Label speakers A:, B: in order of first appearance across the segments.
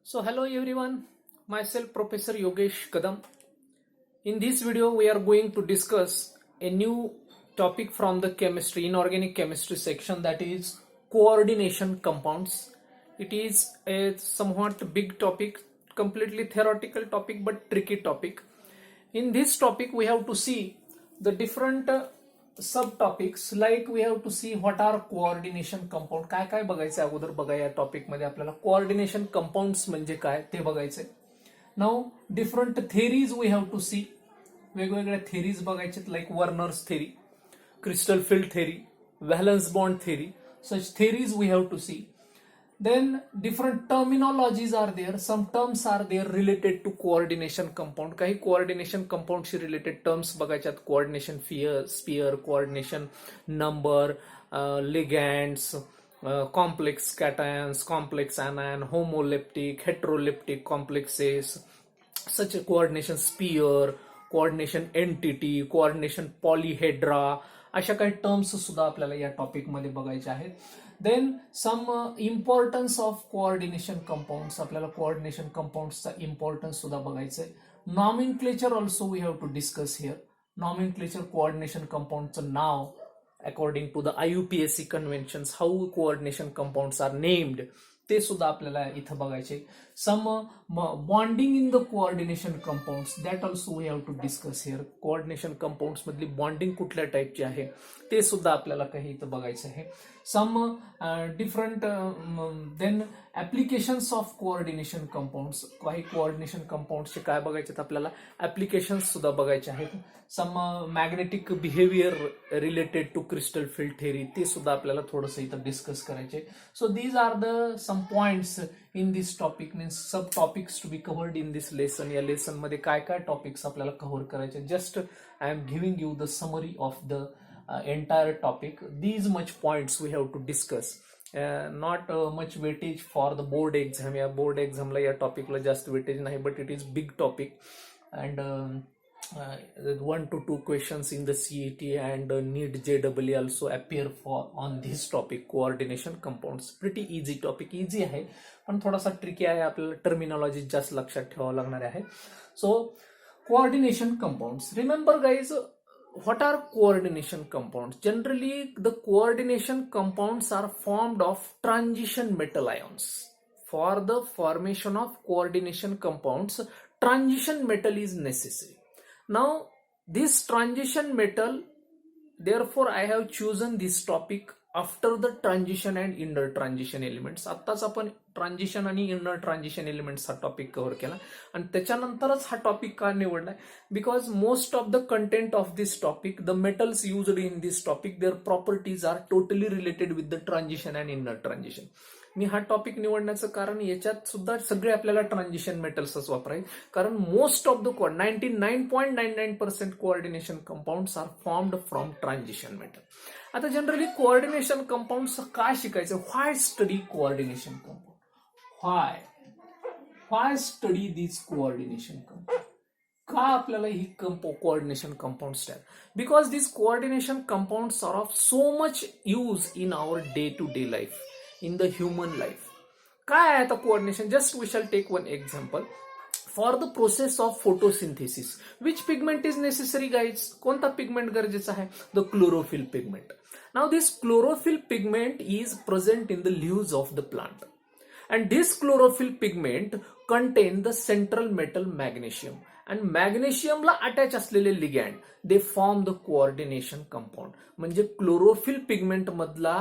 A: So hello everyone, myself Professor Yogesh Kadam. In this video we are going to discuss a new topic from the inorganic chemistry section, that is coordination compounds. It is a somewhat big topic, completely theoretical topic but tricky topic. In this topic we have to see the different subtopics, like we have to see what are coordination compound. काय काय बघायचं अगोदर बघा या topic मध्ये आपल्याला coordination compounds म्हणजे काय ते बघायचंय. Now different theories we have to see, वेगवेगळ्या थेरीज बघायच्यात, like Werner's theory, crystal field theory, valence bond theory. Such theories we have to see. Then different terminologies are there. Some terms are there related to coordination compound. काही coordination compound she related terms बघायच्यात. Coordination sphere, coordination number, ligands, complex cations, complex anion, homoleptic, heteroleptic complexes, such a coordination sphere, coordination entity, coordination polyhedra. अशा काही terms सुद्धा आपल्याला या topic मध्ये बघायचे आहेत. Then some importance of coordination compounds, आपल्याला coordination कंपाऊंड्सचा इम्पॉर्टन्स सुद्धा बघायचं आहे. Nomenclature also we have to discuss here. Nomenclature coordination कंपाऊंडचं नाव according to the IUPAC conventions, how coordination compounds are named, ते सुद्धा आपल्याला इथं बघायचे. Some bonding in the coordination compounds, that also we have to discuss here. Coordination compounds मधली bonding कुठल्या टाईपची आहे ते सुद्धा आपल्याला काही इथं बघायचं आहे. Some different then applications of coordination compounds, काही कोऑर्डिनेशन कंपाऊंड्सचे काय बघायचे आपल्याला ऍप्लिकेशन्स सुद्धा बघायचे आहेत. Some magnetic behaviour related to crystal field theory, ते सुद्धा आपल्याला थोडंसं इथं डिस्कस करायचे. So these are the some points in this topic, means sub topics to be covered in this lesson. या लेसन मध्ये काय काय टॉपिक्स आपल्याला कव्हर करायचे, just I am giving you the summary of the entire topic. These much points we have to discuss. Not much weightage for the board exam. या board exam ला या topic ला जास्त weightage नाही, but it is big topic and 1 to 2 questions in the CET and NEET JEE also appear for on this topic, coordination compounds. Pretty easy topic, easy आहे पण थोडासा tricky आहे, आपल्याला टर्मिनॉलॉजी जास्त लक्षात ठेवावं लागणार आहे. So coordination compounds, remember guys, what are coordination compounds? Generally, the coordination compounds are formed of transition metal ions. For the formation of coordination compounds, transition metal is necessary. Now, this transition metal, therefore, I have chosen this topic after the transition and inner transition elements. आत्ताच आपण transition आणि inner transition elements हा topic cover केला आणि त्याच्यानंतरच हा topic का निवडलाय, because most of the content of this topic, the metals used in this topic, their properties are totally related with the transition and inner transition. मी हा topic निवडण्याचं कारण याच्यात सुद्धा सगळे आपल्याला ट्रान्झिशन मेटल्सच वापरायचे, कारण most of the 99.99% coordination compounds are formed from transition metal. आता जनरली कोऑर्डिनेशन कंपाऊंड्स का शिकायचं, why study coordination compound, why study this coordination compound, का आपल्याला ही कोऑर्डिनेशन कंपाऊंड्स आहेत, because this coordination compounds are of so much use in our day to day life, in the human life. काय आहे आता coordination, just we shall take one example. For the process of photosynthesis, which pigment is necessary guys, कोणता pigment गरजेचा आहे, the chlorophyll pigment. Now this chlorophyll pigment is present in the leaves of the plant, and this chlorophyll pigment contain the central metal magnesium, and magnesium ला attach असलेले ligand, they form the coordination compound. म्हणजे chlorophyll pigment मधला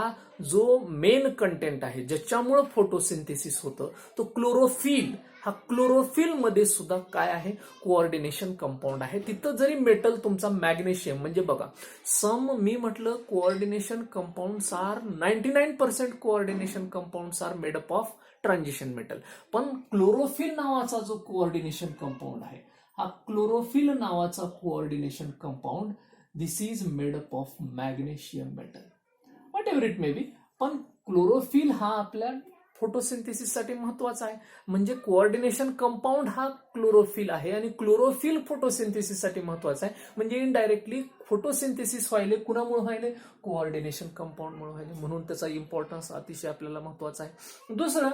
A: जो main content आहे ज्याच्यामुळे photosynthesis होतं, तो chlorophyll, हा क्लोरोफिल मध्ये सुद्धा काय आहे, कोऑर्डिनेशन कंपाऊंड आहे. तिथं जरी मेटल तुमचा मॅग्नेशियम, म्हणजे बघा मी म्हटलं coordination compounds are 99% coordination compounds are made up of transition metal, पण क्लोरोफिल नावाचा जो कोऑर्डिनेशन कंपाऊंड आहे, हा क्लोरोफिल नावाचा coordination compound, this is made up of magnesium metal, whatever it may be. पण क्लोरोफिल हा आपल्या फोटोसिंथेसिससाठी महत्वाचा आहे, म्हणजे कोऑर्डिनेशन कंपाऊंड हा क्लोरोफिल आहे आणि क्लोरोफिल फोटोसिंथेसिससाठी महत्वाचा आहे, म्हणजे इनडायरेक्टली फोटोसिंथेसिस व्हायले कुणामुळे व्हायले, कोऑर्डिनेशन कंपाऊंडमुळे व्हायले, म्हणून त्याचा इम्पॉर्टन्स अतिशय आपल्याला महत्वाचा आहे. दुसरं,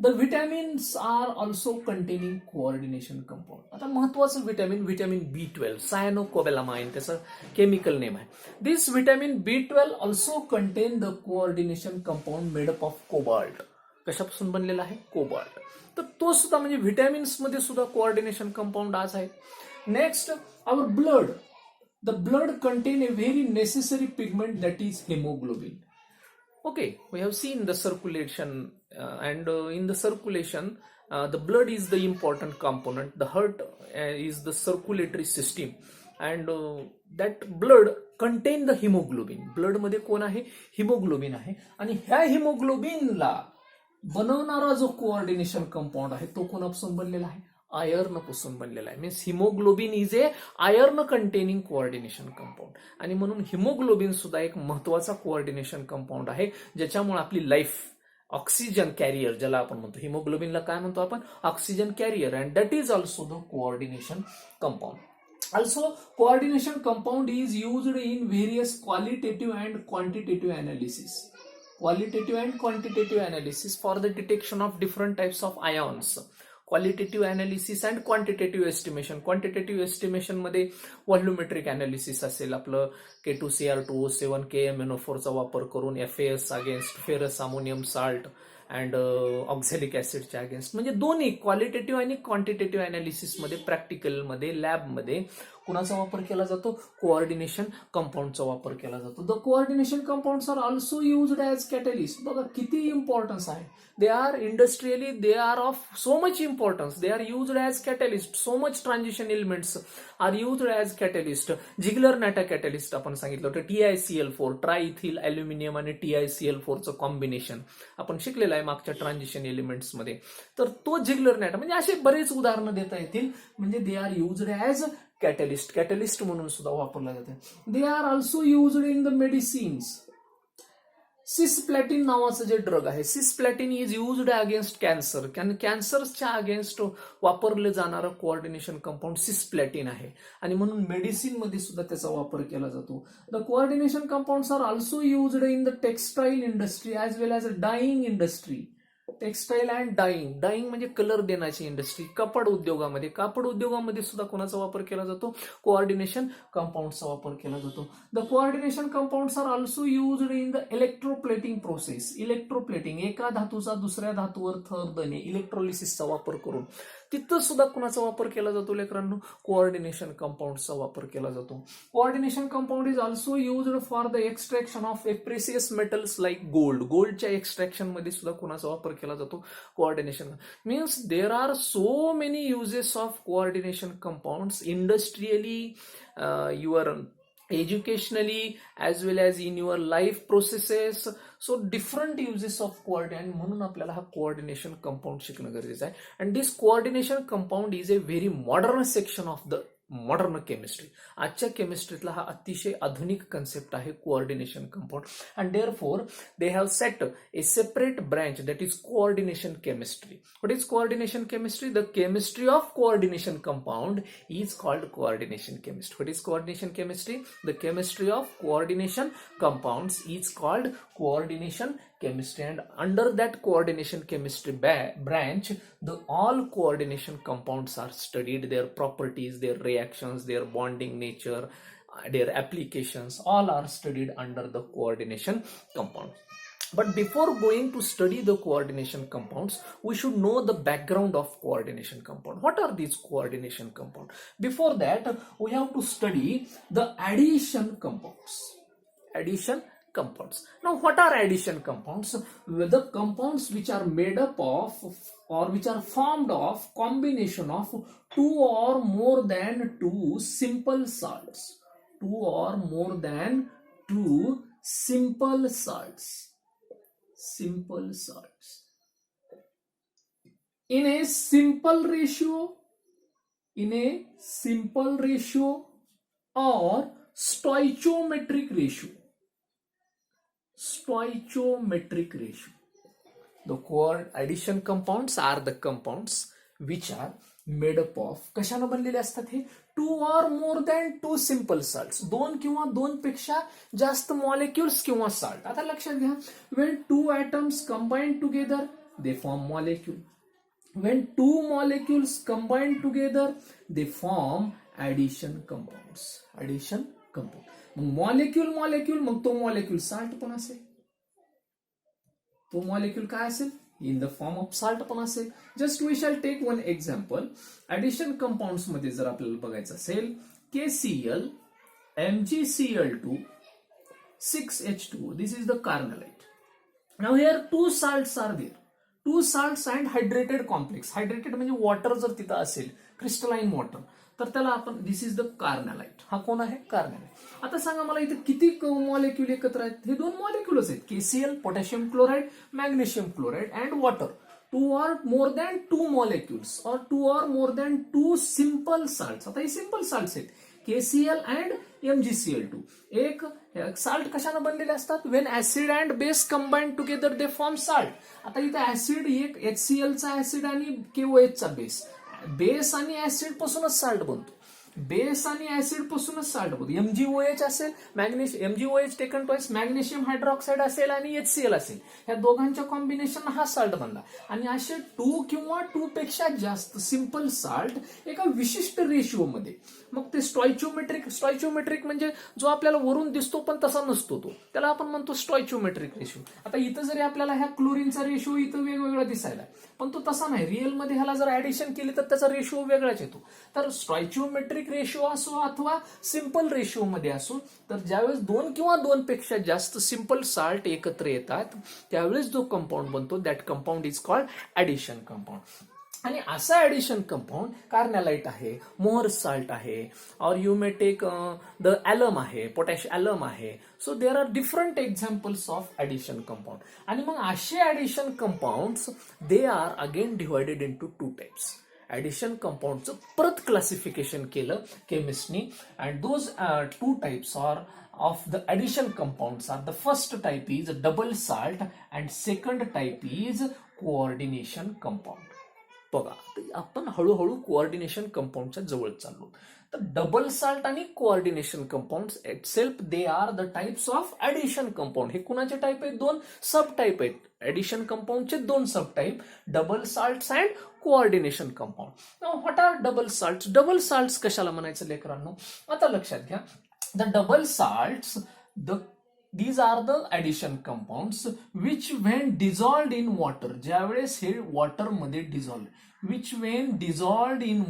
A: The vitamins are also containing coordination compound. आता महत्वाचं व्हिटॅमिन B12 सायनोकोबॅलामाइन त्याचं केमिकल नेम आहे. This vitamin B12 also contain the coordination compound made up of cobalt. कशापासून बनलेला आहे? कोबाल्ट. तर तो सुद्धा म्हणजे व्हिटॅमिन्स मध्ये सुद्धा कोऑर्डिनेशन कंपाऊंड आज आहे. Next our blood. The blood contain a very necessary pigment that is hemoglobin. Okay, we have seen the circulation and in the circulation the blood is the important component. The heart is the circulatory system and that blood contain the hemoglobin. Blood मध्ये कोण आहे? Haemoglobin आहे आणि ह्या हिमोग्लोबिनला बनवणारा जो coordination compound आहे तो कोणापासून बनलेला आहे? आयर्न पासून बनलेला आहे. Means haemoglobin is a iron containing coordination compound आणि म्हणून हिमोग्लोबिन सुद्धा एक महत्वाचा कोऑर्डिनेशन कंपाऊंड आहे ज्याच्यामुळे आपली लाईफ ऑक्सिजन कॅरियर ज्याला आपण म्हणतो, हिमोग्लोबिनला काय म्हणतो आपण? Oxygen carrier. And that is also the coordination compound. Also, coordination compound is used in various qualitative and quantitative analysis. Qualitative and quantitative analysis for the detection of different types of ions. Qualitative analysis and quantitative estimation. Quantitative estimation मध्ये व्हॉल्युमेट्रिक analysis असेल, आपलं K2Cr2O7 KMNO4 चा वापर करून FAS against ferrous ammonium salt and oxalic ऍसिडच्या against. म्हणजे दोन्ही qualitative आणि क्वांटिटेटिव्ह अनालिसिस मध्ये प्रॅक्टिकल मध्ये लॅबमध्ये कुणाचा वापर केला जातो? कोऑर्डिनेशन कंपाऊंडचा वापर केला जातो. The coordination compounds are also used as catalyst. बघा किती इम्पॉर्टन्स आहे. They are industrially they are of so much importance. They are used as catalyst. So much transition elements are used as catalyst. Ziegler Natta catalyst आपण सांगितलं होतं. TiCl4 ट्रायइथिल aluminium आणि TiCl4चं combination आपण शिकलेलं आहे मागच्या ट्रान्झिशन एलिमेंट्स मध्ये. तर तो जिग्लर नॅटा म्हणजे असे बरेच उदाहरणं देता येतील. म्हणजे they are used as catalyst म्हणून सुद्धा वापरला जाते. They are also used in the medicines. Cisplatin नावाचं जे ड्रग आहे, cisplatin is used against cancer. कॅन्सरच्या अगेन्स्ट वापरले जाणारं कोऑर्डिनेशन कंपाऊंड सिसप्लॅटिन आहे आणि म्हणून मेडिसिन मध्ये सुद्धा त्याचा वापर केला जातो. The coordination compounds are also used in the textile industry as well as a dyeing industry. Textile and dyeing म्हणजे कलर देण्याची इंडस्ट्री. कापड उद्योगामध्ये सुद्धा कोणाचा वापर केला जातो? कोऑर्डिनेशन कंपाऊंडचा वापर केला जातो. The coordination compounds are also used in the electroplating process. Electroplating एका धातूचा दुसऱ्या धातूवर थर देणे, इलेक्ट्रोलिसिसचा वापर करून तिथं सुद्धा कुणाचा वापर केला जातो लेकरांनो? कोऑर्डिनेशन कंपाऊंडचा वापर केला जातो. Coordination compound is also used for the extraction of precious metals like gold. गोल्डच्या एक्सट्रॅक्शन मध्ये सुद्धा कुणाचा वापर केला जातो? Coordination. Means there are so many uses of coordination compounds industrially, your educationally as well as in your life processes. So different uses of coordination. म्हणून आपल्याला हा कोऑर्डिनेशन कंपाऊंड शिकणं गरजेचं आहे. And this coordination compound is a very modern section of the modern chemistry. आजच्या केमिस्ट्रीतला हा अतिशय आधुनिक कन्सेप्ट आहे coordination compound. And therefore they have set A separate branch that is coordination chemistry. What is coordination chemistry? The chemistry of coordination compound is called coordination chemistry. What is coordination chemistry? The chemistry of coordination compounds is called coordination chemistry, and under that coordination chemistry branch, all coordination compounds are studied, their properties, their reactions, their bonding nature, their applications, all are studied under the coordination compound. But before going to study the coordination compounds, we should know the background of coordination compound. What are these coordination compounds? Before that, we have to study the addition compounds. Addition compounds. Now, what are addition compounds? The compounds which are made up of or which are formed of combination of two or more than two simple salts. Two or more than two simple salts. Simple salts in a simple ratio or stoichiometric ratio. The addition compounds are the compounds which are made up of. कशानं बनलेले असतात हे? Two or more than two simple salts. दोन किंवा दोन पेक्षा जास्त molecules किंवा साल्ट. आता लक्षात घ्या, when two atoms combine together they form molecule. When two molecules combine together, they form addition compounds. Addition compound. मग मॉलिक्यूल मग तो मॉलिक्यूल साल्ट पण असेल. तो मॉलिक्यूल काय असेल? In the form of salt पण असेल. Just we shall take one example. Addition compounds मध्ये जर आपल्याला बघायचं असेल, KCl, MgCl2, 6H2. This is the carnallite. Now here two salts are there. Two salts and hydrated complex. Hydrated म्हणजे water जर तिथं असेल, क्रिस्टलाइन वॉटर, तर त्याला आपण दिस इज द कार्नलाइट. हा कोण आहे? कार्नलाइट. आता सांगा मला इथे किती मॉलिक्यूल एकत्र आहेत? हे दोन मॉलिक्यूलच आहेत. KCl, potassium chloride, magnesium chloride and water. Two or more than two molecules or two or more than two simple salts. आता हे सिंपल salts आहेत. KCl and MgCl2. एक साल्ट कशानं बनलेले असतात? When acid and base combine together they form salt. आता इथे acid एक HCl चा ऍसिड आणि KOH चा बेस. बेस आणि ऍसिड पासूनच साल्ट बनतो. बेस आणि ऍसिड पासूनच साल्ट बनतो. MgOH असेल, MgOH taken twice, magnesium hydroxide असेल आणि HCl असेल. या दोघांच्या कॉम्बिनेशन हा साल्ट बनला. आणि असे टू किंवा टू पेक्षा जास्त सिंपल साल्ट एका विशिष्ट रेशिओ मध्ये, मग ते स्टॉइचियोमेट्रिक म्हणजे जो आपल्याला वरून दिसतो पण तसा नसतो तो, त्याला आपण म्हणतो स्टॉइचियोमेट्रिक रेशिओ. आता इथं जरी आपल्याला ह्या क्लोरीनचा रेशिओ इथं वेगवेगळा दिसायला, पण तो तसा नाही. रिअल मध्ये ह्याला जर ऍडिशन केली तर त्याचा रेशिओ वेगळाच येतो. तर स्टॉइचियोमेट्रिक रेशिओ असो अथवा सिंपल रेशिओ मध्ये असो, तर ज्यावेळेस दोन किंवा दोन पेक्षा जास्त सिंपल साल्ट एकत्र येतात त्यावेळेस जो कंपाऊंड बनतो, that compound is called addition compound. आणि असा ऍडिशन कंपाऊंड कार्नलाइट आहे, मोहर साल्ट आहे, और you may take the alum आहे, पोटॅश ॲलम आहे. So there are different examples of addition compound. आणि मग असे addition compounds they are again divided into two types. Addition कंपाऊंडचं परत क्लासिफिकेशन केलं केमिस्टनी, and those two types are of the addition compounds are, the first type is double salt and second type is coordination compound. बघा आपण हळूहळू coordination कंपाऊंडच्या जवळ चाललो. तर डबल साल्ट आणि coordination compound itself they are the types of addition compound. हे कुणाचे type आहेत? दोन सब टाइप आहेत. ऍडिशन कंपाऊंडचे दोन sub type, double salts and coordination compound. Now what are double salts? Double salts कशाला म्हणायचं लेकरांनो? आता लक्षात घ्या. The double salts, these are the addition compounds which when dissolved in water, ज्यावेळेस हे वॉटर मध्ये dissolved, which when dissolved in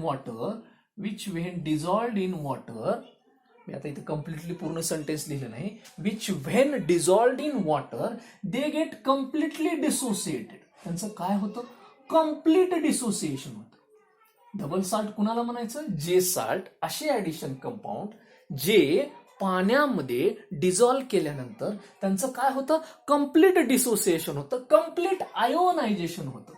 A: water, मी आता इथे कम्प्लिटली पूर्ण सेंटेन्स लिहिलं नाही, which when dissolved in water they get completely dissociated. त्यांचं काय होतं? कम्प्लीट डिसोसिएशन होतं. डबल साल्ट कुणाला म्हणायचं? जे साल्ट असे ऍडिशन कंपाऊंड जे पाण्यामध्ये डिझॉल्व्ह केल्यानंतर त्यांचं काय होतं? कम्प्लीट डिसोसिएशन होतं, कम्प्लीट आयोनायझेशन होतं,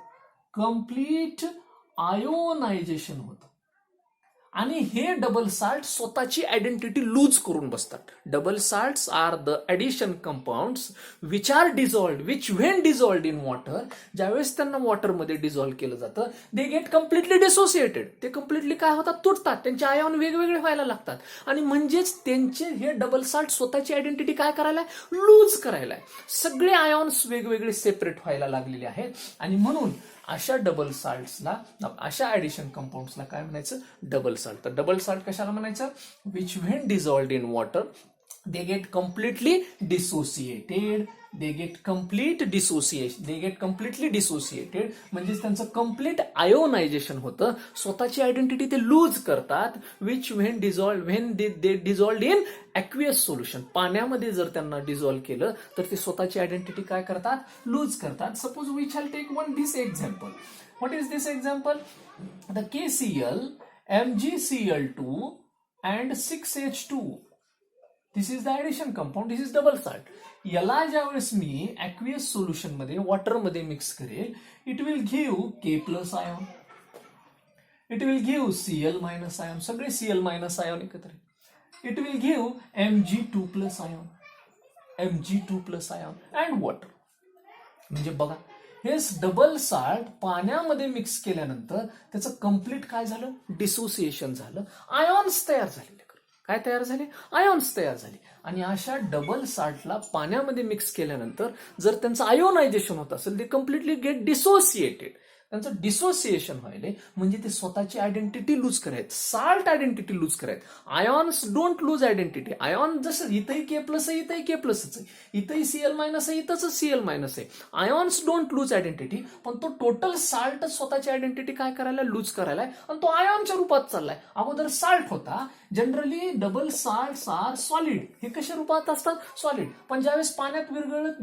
A: आणि हे डबल साल्ट स्वतःची आयडेंटिटी लूज करून बसतात. Double salts are the addition compounds which are dissolved, which when dissolved in water, ज्यावेळेस त्यांना वॉटरमध्ये डिझॉल्व्ह केलं जातं, दे गेट कम्प्लिटली डिसोसिएटेड. ते कम्प्लिटली काय होतात? तुटतात. त्यांचे आयॉन वेगवेगळे व्हायला लागतात. आणि म्हणजेच त्यांचे हे डबल साल्ट स्वतःची आयडेंटिटी काय करायला? लूज करायला. सगळे आयॉन्स वेगवेगळे सेपरेट व्हायला लागलेले आहेत. आणि म्हणून अशा डबल साल्ट्सला, अशा ऍडिशन कंपाऊंड्सला काय म्हणायचं? Double salt. तर डबल साल्ट कशाला म्हणायचं? Which when dissolved in water they get completely dissociated, they get completely dissociated, म्हणजे त्यांचं कम्प्लीट आयोनायझेशन होतं, स्वतःची आयडेंटिटी ते लूज करतात. Which when they dissolved in aqueous solution, पाण्यामध्ये जर त्यांना डिझॉल्व्ह केलं तर ते स्वतःची आयडेंटिटी काय करतात? लूज करतात. Suppose we shall take one this example. What is this example? The KCl, MgCl2 and 6H2. This is the addition compound, this is double salt. याला ज्यावेळेस मी ॲक्वियस सोल्युशन मध्ये वॉटरमध्ये मिक्स करेल, it will give K+ ion, it will give Cl- ion, सगळे Cl- ion एकत्र. It will give Mg2+ ion and water. म्हणजे बघा, हे डबल साल्ट पाण्यामध्ये मिक्स केल्यानंतर त्याचं कम्प्लीट काय झालं? डिसोसिएशन झालं, आयॉन्स तयार झालेले. काय तयार झाले? आयॉन्स तयार झाले. आणि अशा डबल साल्टला पाण्यामध्ये मिक्स केल्यानंतर जर त्यांचं आयोनायझेशन होत असेल, ते कम्प्लिटली गेट डिसोसिएटेड. त्यांचं डिसोसिएशन व्हायले म्हणजे ते स्वतःची आयडेंटिटी लूज करायत, साल्ट आयडेंटिटी लूज करायत. Ions don't lose identity. Ion जसं इथंही के प्लस आहे, इथंही के प्लसच आहे, इथंही सीएल मायनस आहे, इथंच सीएल मायनस आहे. आयॉन्स डोंट लूज आयडेंटिटी, पण तो टोटल साल्ट स्वतःची आयडेंटिटी काय करायला? लूज करायला, आणि तो आयॉनच्या रूपात चाललाय. अगोदर साल्ट होता. Generally double salt are solid. हे कशा रूपात असतात? सॉलिड. पण ज्यावेळेस पाण्यात विरघळत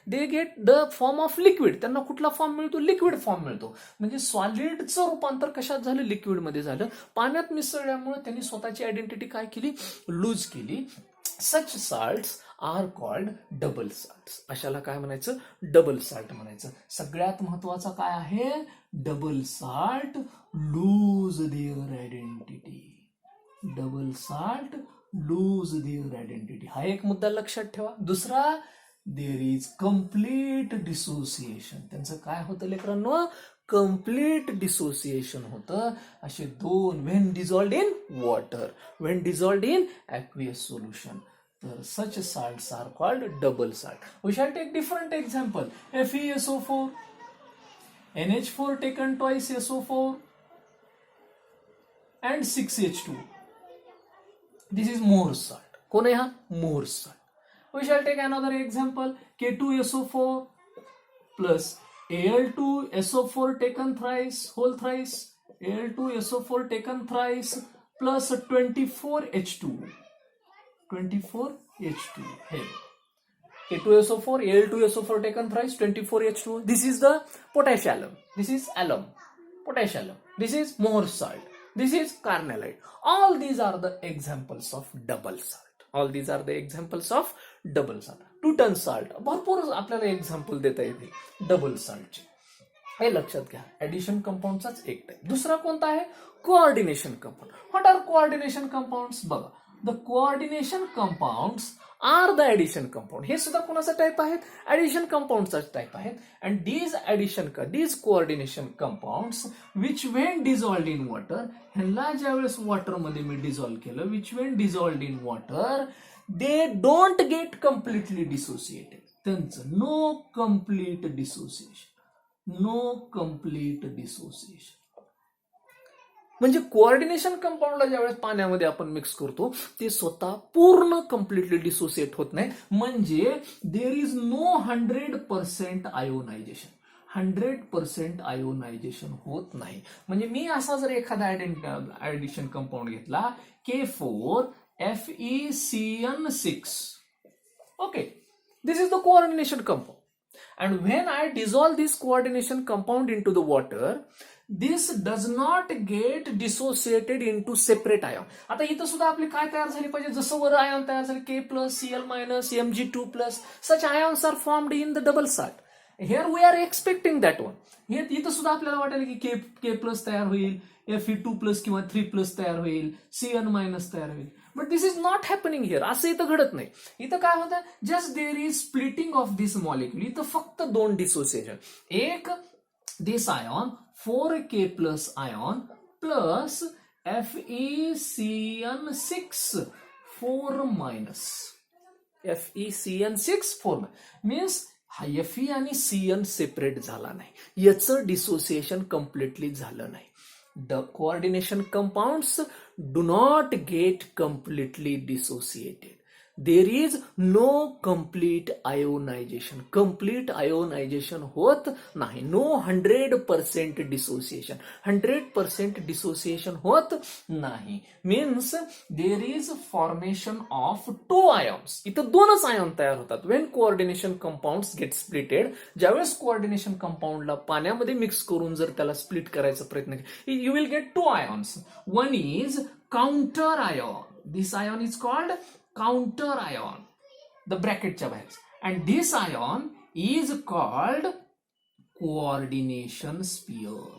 A: they get the form of liquid. त्यांना कुठला फॉर्म मिळतो? लिक्विड फॉर्म मिळतो. म्हणजे सॉलिडचं रूपांतर कशात झालं? लिक्विड मध्ये झालं. पाण्यात मिसळल्यामुळे त्यांनी स्वतःची आयडेंटिटी काय केली? लूज केली. Such salts are called double salts. अशाला काय म्हणायचं? डबल साल्ट म्हणायचं. सगळ्यात महत्वाचा काय आहे? Double salt lose their identity. Double salt lose their identity. हा एक मुद्दा लक्षात ठेवा. दुसरा, देअर इज कम्प्लीट डिसोसिएशन. त्यांचं काय होतं लेकरांनो? कम्प्लीट डिसोसिएशन होतं. असे दोन, when dissolved in water, when dissolved in aqueous solution. तर such salts are called double salt. We shall take different example. FeSO4, NH4 taken twice SO4 and 6H2. This is Mohrs salt. कोण आहे हा? Mohrs salt. We shall take another example. K2SO4 plus Al2SO4 taken thrice, whole thrice. Al2SO4 taken thrice plus 24H2. 24H2. Hey. K2SO4, Al2SO4 taken thrice, 24H2. This is the potash alum. This is alum. Potash alum. This is Mohrs salt. This is carnallite. All these are the examples of double salt. All these are the examples of double salt. Two-ton salt. भरपूर आपल्याला example देता येते double साल्टचे. हे लक्षात घ्या. Addition कंपाऊंडचाच एक type. दुसरा कोणता आहे? Coordination compound. What are coordination compounds? बघा, the coordination compounds are the addition compound. हे सुद्धा कोणाचा टाइप आहेत? ऍडिशन कंपाऊंडचा टाइप आहेत. And these coordination compounds which when dissolved in water, ह्यांना ज्यावेळेस वॉटरमध्ये मी डिझॉल्व्ह केलं, which when dissolved in water, they don't get completely dissociated. त्यांचं no complete dissociation. No complete dissociation. म्हणजे कोऑर्डिनेशन कंपाऊंडला ज्यावेळेस पाण्यामध्ये आपण मिक्स करतो, ते स्वतः पूर्ण कम्प्लिटली डिसोसिएट होत नाही. म्हणजे there is no 100% ionization. 100% ionization होत नाही. म्हणजे मी असा जर एखादा ऍडिशन कंपाऊंड घेतला, K4FeCN6. Okay, this is the coordination compound. And when I dissolve this coordination compound into the water, this does not get dissociated into separate ion. आता इथं सुद्धा आपली काय तयार झाली पाहिजे? जसं वर आयन तयार झाले K+, Cl-, Mg2+, such ions are formed in the double salt. Here we are expecting that one. हे इथं सुद्धा आपल्याला वाटेल की K+ तयार होईल, Fe2+ किंवा 3+ तयार होईल, Cn- तयार होईल. But this is not happening here. असं इथं घडत नाही. इथं काय होतं? Just there is splitting of this molecule. इथं फक्त दोन डिसोसिएशन. एक, this ion 4K+ ion plus FeCN6 4-. FeCN6 4- means हा Fe आणि Cn सेपरेट झाला नाही. याचं डिसोसिएशन कम्प्लिटली झालं नाही. The coordination compounds do not get completely dissociated. There is no complete ionization. Complete ionization होत नाही. No 100% dissociation. 100% dissociation होत नाही. Means there is formation of two ions. इथं दोनच आयन तयार होतात. When coordination compounds get splitted, ज्यावेळेस coordination कंपाऊंडला पाण्यामध्ये मिक्स करून जर त्याला स्प्लिट करायचा प्रयत्न केला, you will get two ions. One is counter ion. This ion is called counter ion. The bracketच्या बाहेर. And this ion is called coordination sphere.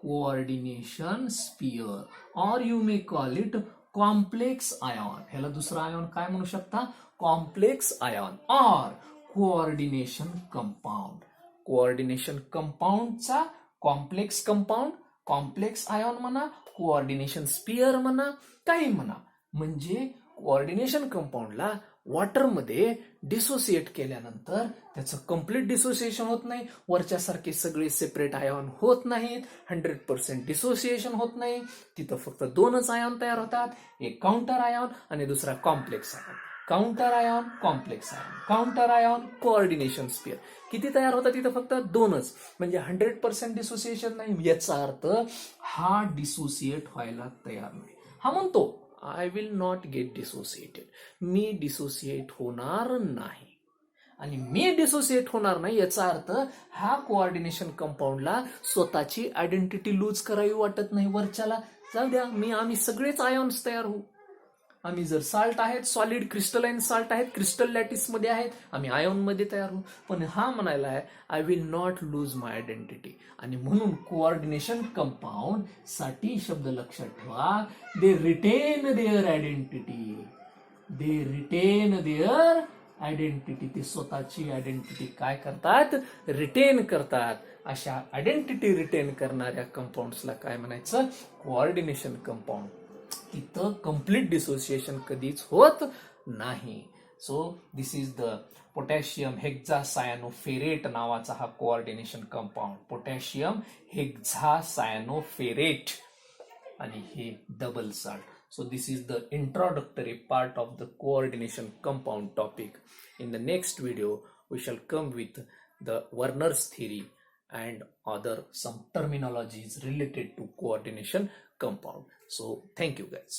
A: Coordination sphere. Or you may call it complex ion. ह्याला दुसरा ion काय म्हणू शकता? Complex ion or coordination compound. Coordination कंपाऊंडचा complex ion म्हणा, coordination sphere म्हणा, काही म्हणा. म्हणजे कोऑर्डिनेशन कंपाऊंडला वॉटरमध्ये डिसोसिएट केल्यानंतर त्याचं कम्प्लीट डिसोसिएशन होत नाही, वरच्यासारखे सगळे सेपरेट आयॉन होत नाहीत, 100% डिसोसिएशन होत नाही, तिथं फक्त दोनच आयॉन तयार होतात, एक काउंटर आयॉन आणि दुसरा complex ion. Counter ion, complex ion, counter ion, coordination sphere. किती तयार होतात तिथं? फक्त दोनच. म्हणजे 100% डिसोसिएशन नाही. याचा अर्थ हा डिसोसिएट व्हायला तयार नाही. हा म्हणतो I will not get dissociated, me dissociate होणार नाही. आणि मी डिसोसिएट होणार नाही याचा अर्थ हा कोऑर्डिनेशन कंपाऊंडला स्वतःची आयडेंटिटी लूज करावी वाटत नाही. वरच्याला जाऊ द्या, आम्ही सगळेच आयॉन्स तयार होऊ. आम्ही जर साल्ट आहेत, सॉलिड क्रिस्टलाइन साल्ट आहेत, क्रिस्टल लॅटिस मध्ये आहेत, आम्ही आयॉन मध्ये तयार होऊ. पण हा म्हणायला आहे I will not lose my identity. आणि म्हणून कोऑर्डिनेशन कंपाऊंड साठी शब्द लक्षात ठेवा, they retain their identity. They retain their identity. ते स्वतःची आयडेंटिटी काय करतात? रिटेन करतात. अशा आयडेंटिटी रिटेन करणाऱ्या कंपाऊंड्सला काय म्हणायचं? Coordination compound. तिथं कम्प्लीट डिसोसिएशन कधीच होत नाही. So this is the potassium hexacyanoferrate नावाचा हा कोऑर्डिनेशन कंपाऊंड. पोटॅशियम हेक्झासायनोफेरेट आणि हे double salt. So this is the introductory part of the coordination compound topic. In the next video, we shall come with the Werner's theory and other some terminologies related to coordination compound. So thank you guys.